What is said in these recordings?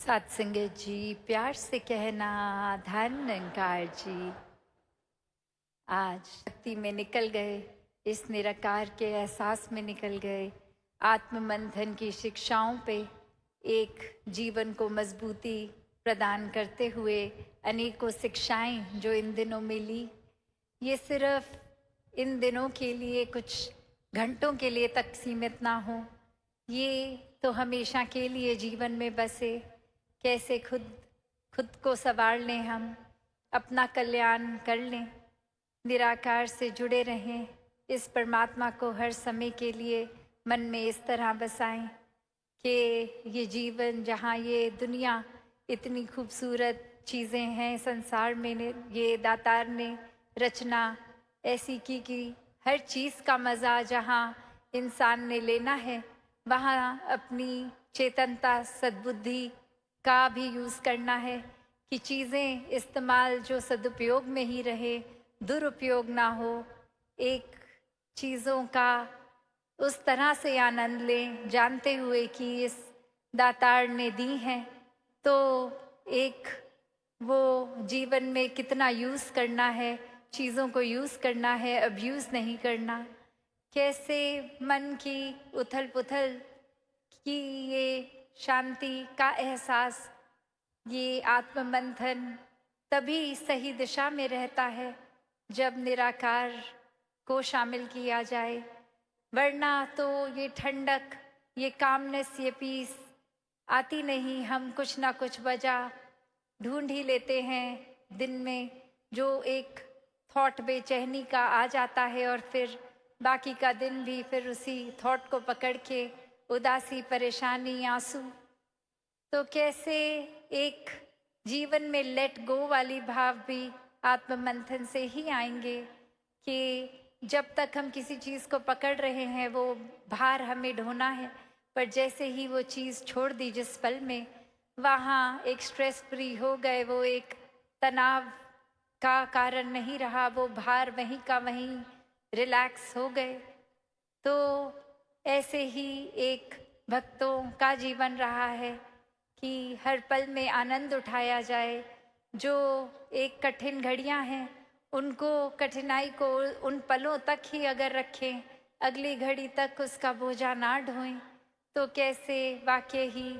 सत्संगत जी, प्यार से कहना धन निरंकार जी। आज भक्ति में निकल गए, इस निराकार के एहसास में निकल गए, आत्म मंथन की शिक्षाओं पे एक जीवन को मजबूती प्रदान करते हुए अनेकों शिक्षाएं जो इन दिनों मिली, ये सिर्फ इन दिनों के लिए कुछ घंटों के लिए तक सीमित ना हो, ये तो हमेशा के लिए जीवन में बसे। कैसे खुद को संवार लें, हम अपना कल्याण कर लें, निराकार से जुड़े रहें, इस परमात्मा को हर समय के लिए मन में इस तरह बसाएं कि ये जीवन, जहाँ ये दुनिया इतनी खूबसूरत चीज़ें हैं संसार में, ये दातार ने रचना ऐसी की कि हर चीज़ का मज़ा जहाँ इंसान ने लेना है, वहाँ अपनी चेतनता सद्बुद्धि का भी यूज़ करना है कि चीज़ें इस्तेमाल जो सदुपयोग में ही रहे, दुरुपयोग ना हो। एक चीज़ों का उस तरह से आनंद लें, जानते हुए कि इस दातार ने दी हैं, तो एक वो जीवन में कितना यूज़ करना है, चीज़ों को यूज़ करना है, अब्यूज़ नहीं करना। कैसे मन की उथल पुथल की ये शांति का एहसास, ये आत्ममंथन तभी सही दिशा में रहता है जब निराकार को शामिल किया जाए, वरना तो ये ठंडक, ये कामनेस, ये पीस आती नहीं। हम कुछ ना कुछ वजह ढूंढ ही लेते हैं दिन में, जो एक थॉट बेचैनी का आ जाता है और फिर बाकी का दिन भी फिर उसी थॉट को पकड़ के उदासी, परेशानी, आंसू। तो कैसे एक जीवन में लेट गो वाली भाव भी आत्ममंथन से ही आएंगे कि जब तक हम किसी चीज़ को पकड़ रहे हैं वो भार हमें ढोना है, पर जैसे ही वो चीज़ छोड़ दी जिस पल में, वहाँ एक स्ट्रेस फ्री हो गए, वो एक तनाव का कारण नहीं रहा, वो भार वहीं का वहीं रिलैक्स हो गए। तो ऐसे ही एक भक्तों का जीवन रहा है कि हर पल में आनंद उठाया जाए। जो एक कठिन घड़ियां हैं, उनको, कठिनाई को उन पलों तक ही अगर रखें, अगली घड़ी तक उसका बोझा ना ढोएं, तो कैसे वाकई ही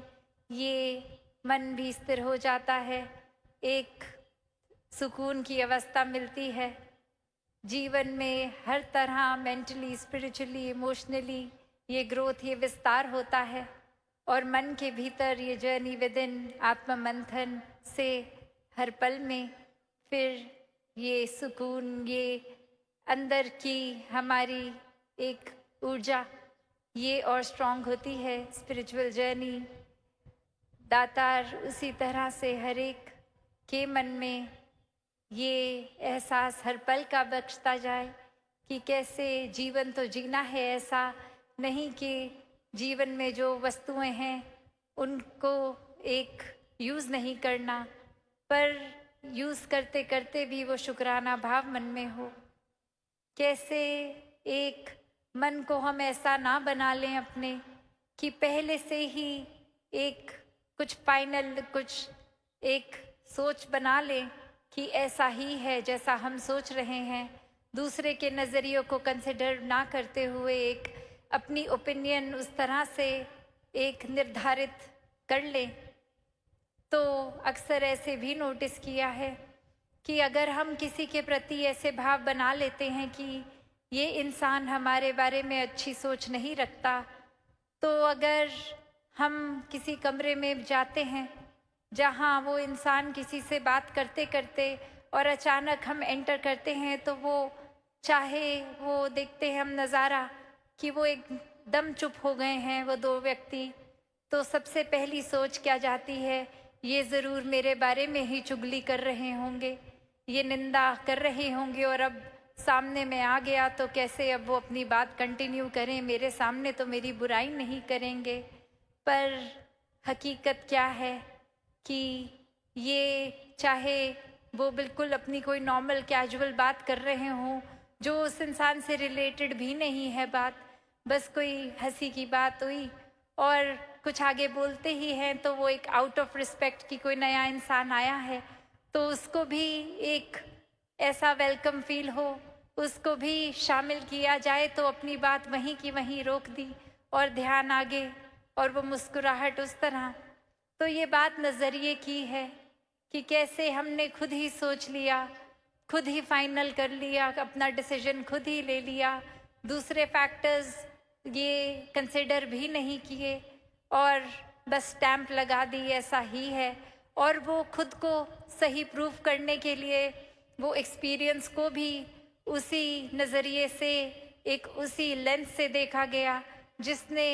ये मन भी स्थिर हो जाता है, एक सुकून की अवस्था मिलती है। जीवन में हर तरह मेंटली, स्पिरिचुअली, इमोशनली ये ग्रोथ, ये विस्तार होता है, और मन के भीतर ये जर्नी विद इन आत्म मंथन से हर पल में फिर ये सुकून, ये अंदर की हमारी एक ऊर्जा ये और स्ट्रॉन्ग होती है। स्पिरिचुअल जर्नी दातार उसी तरह से हर एक के मन में ये एहसास हर पल का बख्शता जाए कि कैसे जीवन तो जीना है, ऐसा नहीं कि जीवन में जो वस्तुएं हैं उनको एक यूज़ नहीं करना, पर यूज़ करते करते भी वो शुक्राना भाव मन में हो। कैसे एक मन को हम ऐसा ना बना लें अपने कि पहले से ही एक कुछ फाइनल, कुछ एक सोच बना लें कि ऐसा ही है जैसा हम सोच रहे हैं, दूसरे के नज़रियों को कंसिडर ना करते हुए एक अपनी ओपिनियन उस तरह से एक निर्धारित कर लें। तो अक्सर ऐसे भी नोटिस किया है कि अगर हम किसी के प्रति ऐसे भाव बना लेते हैं कि ये इंसान हमारे बारे में अच्छी सोच नहीं रखता, तो अगर हम किसी कमरे में जाते हैं जहाँ वो इंसान किसी से बात करते करते और अचानक हम एंटर करते हैं, तो वो चाहे वो देखते हैं हम नज़ारा कि वो एकदम चुप हो गए हैं वो दो व्यक्ति, तो सबसे पहली सोच क्या जाती है, ये ज़रूर मेरे बारे में ही चुगली कर रहे होंगे, ये निंदा कर रहे होंगे, और अब सामने में आ गया तो कैसे अब वो अपनी बात कंटिन्यू करें, मेरे सामने तो मेरी बुराई नहीं करेंगे। पर हकीकत क्या है कि ये चाहे वो बिल्कुल अपनी कोई नॉर्मल कैजुअल बात कर रहे हों जो उस इंसान से रिलेटेड भी नहीं है बात, बस कोई हंसी की बात हुई और कुछ आगे बोलते ही हैं तो वो एक आउट ऑफ रिस्पेक्ट कि कोई नया इंसान आया है तो उसको भी एक ऐसा वेलकम फील हो, उसको भी शामिल किया जाए, तो अपनी बात वहीं की वहीं रोक दी और ध्यान आगे और वो मुस्कुराहट उस तरह। तो ये बात नज़रिए की है कि कैसे हमने खुद ही सोच लिया, खुद ही फाइनल कर लिया, अपना डिसीजन खुद ही ले लिया, दूसरे फैक्टर्स ये कंसिडर भी नहीं किए और बस स्टैंप लगा दी ऐसा ही है। और वो खुद को सही प्रूव करने के लिए वो एक्सपीरियंस को भी उसी नज़रिए से, एक उसी लेंस से देखा गया जिसने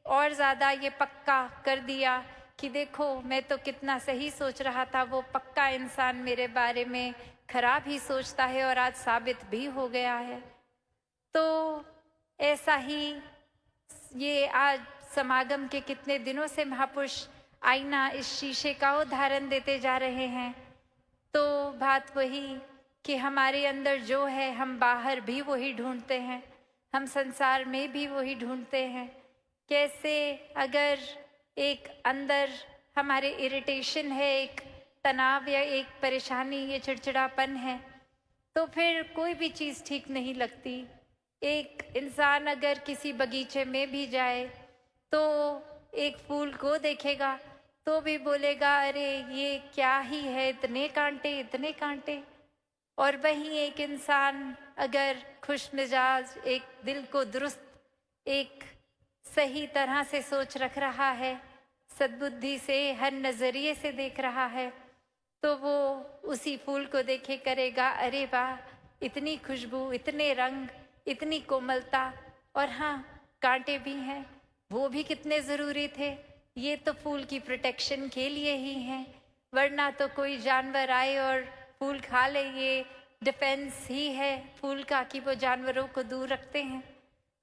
और ज़्यादा ये पक्का कर दिया कि देखो मैं तो कितना सही सोच रहा था, वो पक्का इंसान मेरे बारे में खराब ही सोचता है और आज साबित भी हो गया है। तो ऐसा ही ये आज समागम के कितने दिनों से महापुरुष आईना इस शीशे का उदाहरण देते जा रहे हैं। तो बात वही कि हमारे अंदर जो है हम बाहर भी वही ढूंढते हैं, हम संसार में भी वही ढूंढते हैं। कैसे अगर एक अंदर हमारे इरिटेशन है, एक तनाव या एक परेशानी, ये चिड़चिड़ापन है, तो फिर कोई भी चीज़ ठीक नहीं लगती। एक इंसान अगर किसी बगीचे में भी जाए तो एक फूल को देखेगा तो भी बोलेगा अरे ये क्या ही है, इतने कांटे इतने कांटे। और वहीं एक इंसान अगर खुश मिजाज, एक दिल को दुरुस्त, एक सही तरह से सोच रख रहा है, सद्बुद्धि से हर नज़रिए से देख रहा है, तो वो उसी फूल को देखे करेगा अरे वाह, इतनी खुशबू, इतने रंग, इतनी कोमलता, और हाँ कांटे भी हैं, वो भी कितने ज़रूरी थे। ये तो फूल की प्रोटेक्शन के लिए ही हैं, वरना तो कोई जानवर आए और फूल खा ले, ये डिफेंस ही है फूल का कि वो जानवरों को दूर रखते हैं।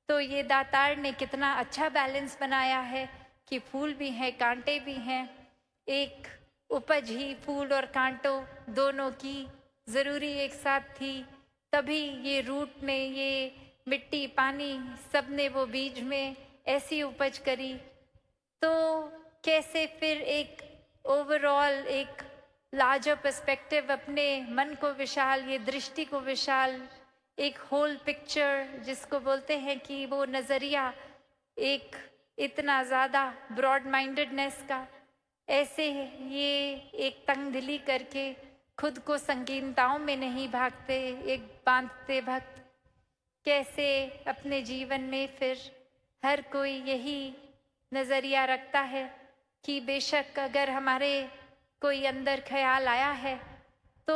तो ये दातार ने कितना अच्छा बैलेंस बनाया है कि फूल भी हैं, कांटे भी हैं। एक उपज ही फूल और कांटों दोनों की ज़रूरी एक साथ थी, तभी ये रूट में ये मिट्टी, पानी, सब ने वो बीज में ऐसी उपज करी। तो कैसे फिर एक ओवरऑल एक लार्जर पर्सपेक्टिव, अपने मन को विशाल, ये दृष्टि को विशाल, एक होल पिक्चर जिसको बोलते हैं कि वो नज़रिया एक इतना ज़्यादा ब्रॉड माइंडेडनेस का, ऐसे ये एक तंगदिली करके खुद को संकीर्णताओं में नहीं भागते, एक बांधते भक्त। कैसे अपने जीवन में फिर हर कोई यही नज़रिया रखता है कि बेशक अगर हमारे कोई अंदर ख्याल आया है तो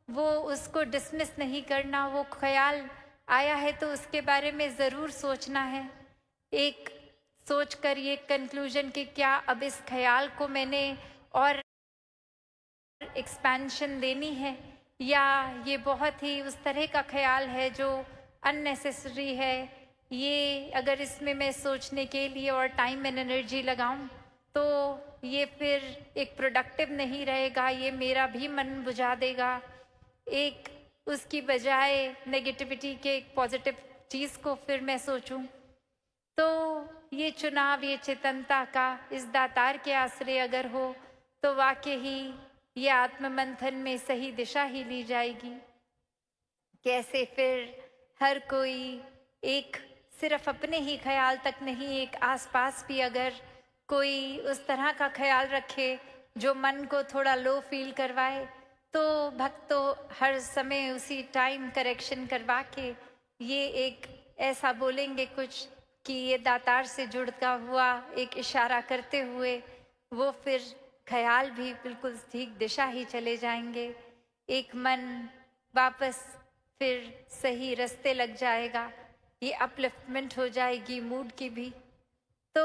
वो उसको डिसमिस नहीं करना, वो ख्याल आया है तो उसके बारे में ज़रूर सोचना है, एक सोच कर ये कंक्लूजन कि क्या अब इस ख्याल को मैंने और एक्सपेंशन देनी है, या ये बहुत ही उस तरह का ख्याल है जो अननेसेसरी है, ये अगर इसमें मैं सोचने के लिए और टाइम एंड एनर्जी लगाऊं तो ये फिर एक प्रोडक्टिव नहीं रहेगा, ये मेरा भी मन बुझा देगा। एक उसकी बजाय नेगेटिविटी के एक पॉजिटिव चीज़ को फिर मैं सोचूं। तो ये चुनाव, ये चेतनता का इस दातार के आश्रय अगर हो तो वाकई ही ये आत्ममंथन में सही दिशा ही ली जाएगी। कैसे फिर हर कोई एक सिर्फ अपने ही ख्याल तक नहीं, एक आसपास भी अगर कोई उस तरह का ख्याल रखे जो मन को थोड़ा लो फील करवाए, तो भक्त तो हर समय उसी टाइम करेक्शन करवा के ये एक ऐसा बोलेंगे कुछ कि ये दातार से जुड़ता हुआ एक इशारा करते हुए वो फिर ख्याल भी बिल्कुल ठीक दिशा ही चले जाएंगे। एक मन वापस फिर सही रास्ते लग जाएगा, ये अपलिफ्टमेंट हो जाएगी मूड की भी। तो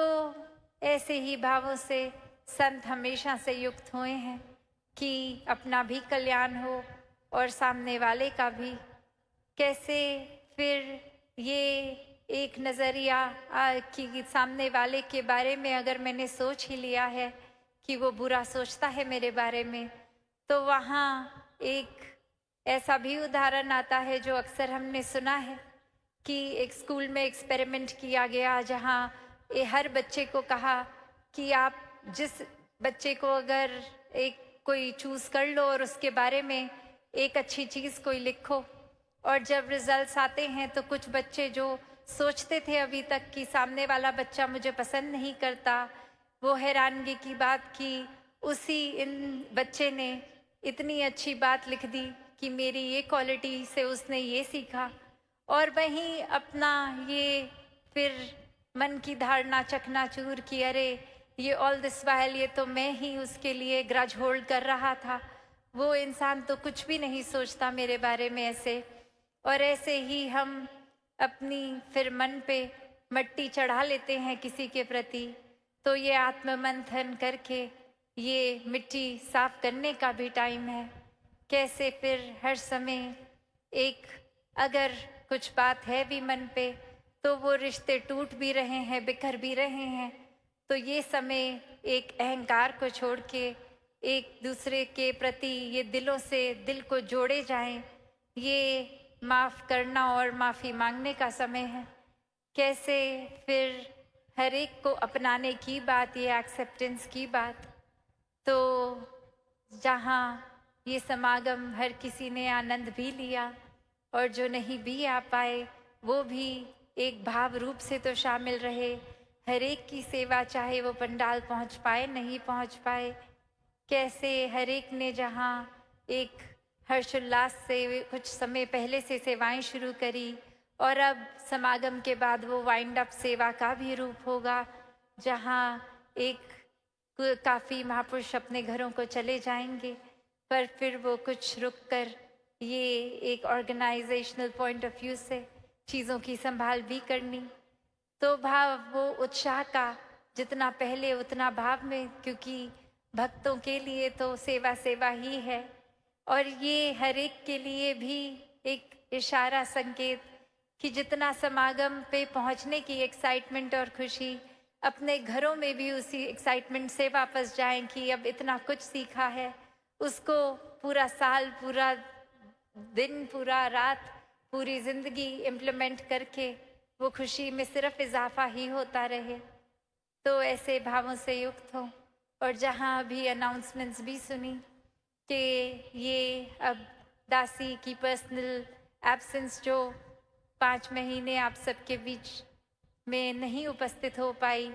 ऐसे ही भावों से संत हमेशा से युक्त हुए हैं कि अपना भी कल्याण हो और सामने वाले का भी। कैसे फिर ये एक नज़रिया कि सामने वाले के बारे में अगर मैंने सोच ही लिया है कि वो बुरा सोचता है मेरे बारे में, तो वहाँ एक ऐसा भी उदाहरण आता है जो अक्सर हमने सुना है कि एक स्कूल में एक्सपेरिमेंट किया गया जहाँ हर बच्चे को कहा कि आप जिस बच्चे को अगर एक कोई चूज़ कर लो और उसके बारे में एक अच्छी चीज़ कोई लिखो, और जब रिजल्ट्स आते हैं तो कुछ बच्चे जो सोचते थे अभी तक कि सामने वाला बच्चा मुझे पसंद नहीं करता, वो हैरानगी की बात कि उसी इन बच्चे ने इतनी अच्छी बात लिख दी कि मेरी ये क्वालिटी से उसने ये सीखा। और वहीं अपना ये फिर मन की धारणा चकनाचूर कि अरे ये ऑल दिस वाइल ये तो मैं ही उसके लिए ग्रज होल्ड कर रहा था, वो इंसान तो कुछ भी नहीं सोचता मेरे बारे में ऐसे। और ऐसे ही हम अपनी फिर मन पे मट्टी चढ़ा लेते हैं किसी के प्रति। तो ये आत्ममंथन करके ये मिट्टी साफ करने का भी टाइम है। कैसे फिर हर समय एक अगर कुछ बात है भी मन पे तो वो रिश्ते टूट भी रहे हैं, बिखर भी रहे हैं, तो ये समय एक अहंकार को छोड़ के एक दूसरे के प्रति ये दिलों से दिल को जोड़े जाएं। ये माफ़ करना और माफ़ी मांगने का समय है। कैसे फिर हर एक को अपनाने की बात, ये एक्सेप्टेंस की बात। तो जहाँ ये समागम हर किसी ने आनंद भी लिया और जो नहीं भी आ पाए वो भी एक भाव रूप से तो शामिल रहे। हर एक की सेवा, चाहे वो पंडाल पहुंच पाए नहीं पहुंच पाए। कैसे हर एक ने जहाँ एक हर्षोल्लास से कुछ समय पहले से सेवाएं शुरू करी और अब समागम के बाद वो वाइंड अप सेवा का भी रूप होगा, जहाँ एक काफ़ी महापुरुष अपने घरों को चले जाएंगे, पर फिर वो कुछ रुक कर ये एक ऑर्गेनाइजेशनल पॉइंट ऑफ व्यू से चीज़ों की संभाल भी करनी। तो भाव वो उत्साह का जितना पहले उतना भाव में, क्योंकि भक्तों के लिए तो सेवा सेवा ही है। और ये हर एक के लिए भी एक इशारा, संकेत कि जितना समागम पे पहुंचने की एक्साइटमेंट और खुशी, अपने घरों में भी उसी एक्साइटमेंट से वापस जाएं कि अब इतना कुछ सीखा है, उसको पूरा साल, पूरा दिन, पूरा रात, पूरी ज़िंदगी इम्प्लीमेंट करके वो खुशी में सिर्फ इजाफा ही होता रहे। तो ऐसे भावों से युक्त हो। और जहाँ अभी अनाउंसमेंट्स भी सुनी कि ये अब दासी की पर्सनल एब्सेंस जो 5 महीने आप सबके बीच में नहीं उपस्थित हो पाई,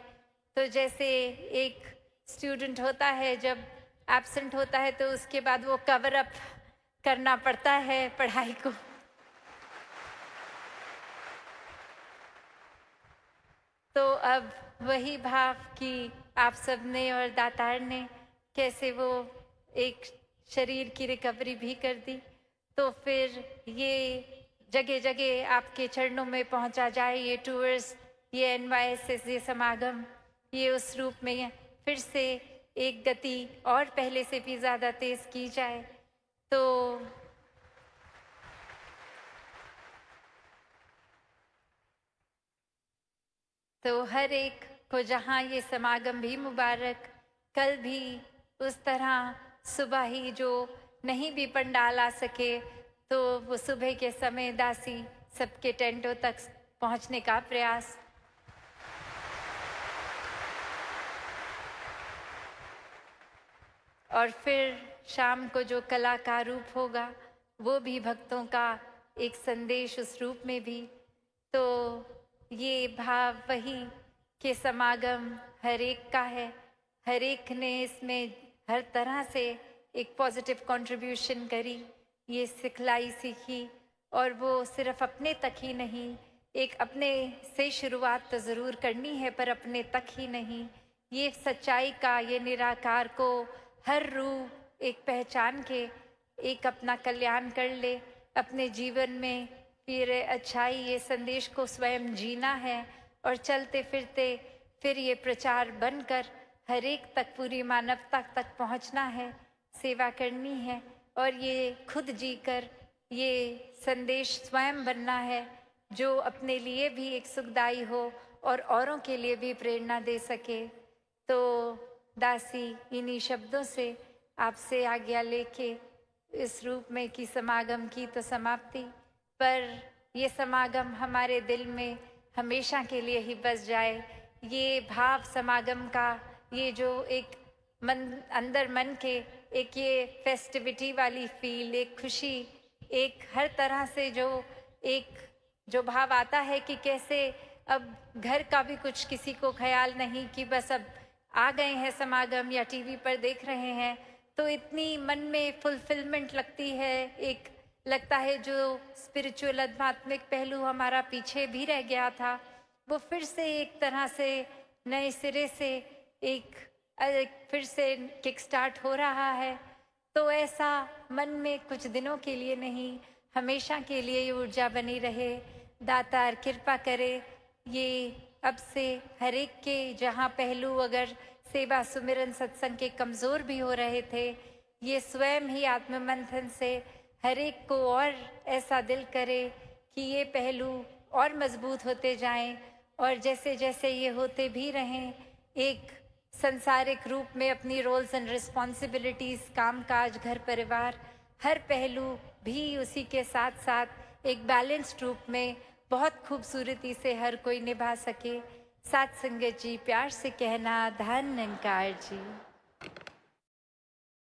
तो जैसे एक स्टूडेंट होता है जब एब्सेंट होता है तो उसके बाद वो कवर अप करना पड़ता है पढ़ाई को। तो अब वही भाव कि आप सब ने और दातार ने कैसे वो एक शरीर की रिकवरी भी कर दी, तो फिर ये जगह जगह आपके चरणों में पहुंचा जाए ये टूर्स, ये NYSS, ये समागम, ये उस रूप में फिर से एक गति और पहले से भी ज़्यादा तेज़ की जाए। तो हर एक को जहाँ ये समागम भी मुबारक, कल भी उस तरह सुबह ही जो नहीं भी पंडाल आ सके तो वो सुबह के समय दासी सबके टेंटों तक पहुँचने का प्रयास। और फिर शाम को जो कला का रूप होगा वो भी भक्तों का एक संदेश उस रूप में भी। तो ये भाव वही कि समागम हर एक का है, हर एक ने इसमें हर तरह से एक पॉजिटिव कंट्रीब्यूशन करी, ये सिखलाई सीखी। और वो सिर्फ अपने तक ही नहीं, एक अपने से शुरुआत तो ज़रूर करनी है पर अपने तक ही नहीं, ये सच्चाई का, ये निराकार को हर रूह एक पहचान के एक अपना कल्याण कर ले अपने जीवन में। फिर अच्छाई, ये संदेश को स्वयं जीना है और चलते फिरते फिर ये प्रचार बनकर हर एक तक, पूरी मानवता तक पहुंचना है, सेवा करनी है और ये खुद जीकर ये संदेश स्वयं बनना है जो अपने लिए भी एक सुखदाई हो और औरों के लिए भी प्रेरणा दे सके। तो दासी इन्हीं शब्दों से आपसे आज्ञा लेके इस रूप में कि समागम की तो समाप्ति, पर ये समागम हमारे दिल में हमेशा के लिए ही बस जाए। ये भाव समागम का, ये जो एक मन अंदर मन के एक ये फेस्टिविटी वाली फील, एक खुशी, एक हर तरह से जो भाव आता है कि कैसे अब घर का भी कुछ किसी को ख्याल नहीं कि बस अब आ गए हैं समागम या टीवी पर देख रहे हैं, तो इतनी मन में फुलफिलमेंट लगती है। एक लगता है जो स्पिरिचुअल आध्यात्मिक पहलू हमारा पीछे भी रह गया था, वो फिर से एक तरह से नए सिरे से एक फिर से किक स्टार्ट हो रहा है। तो ऐसा मन में कुछ दिनों के लिए नहीं, हमेशा के लिए ये ऊर्जा बनी रहे। दातार कृपा करे ये अब से हर एक के जहाँ पहलू अगर सेवा सुमिरन सत्संग के कमज़ोर भी हो रहे थे, ये स्वयं ही आत्ममंथन से हर एक को और ऐसा दिल करे कि ये पहलू और मजबूत होते जाएं, और जैसे जैसे ये होते भी रहें, एक संसारिक रूप में अपनी रोल्स एंड रिस्पॉन्सिबिलिटीज़, काम काज, घर परिवार, हर पहलू भी उसी के साथ साथ एक बैलेंस्ड रूप में बहुत खूबसूरती से हर कोई निभा सके। साथ संगत जी, प्यार से कहना धन निरंकार जी।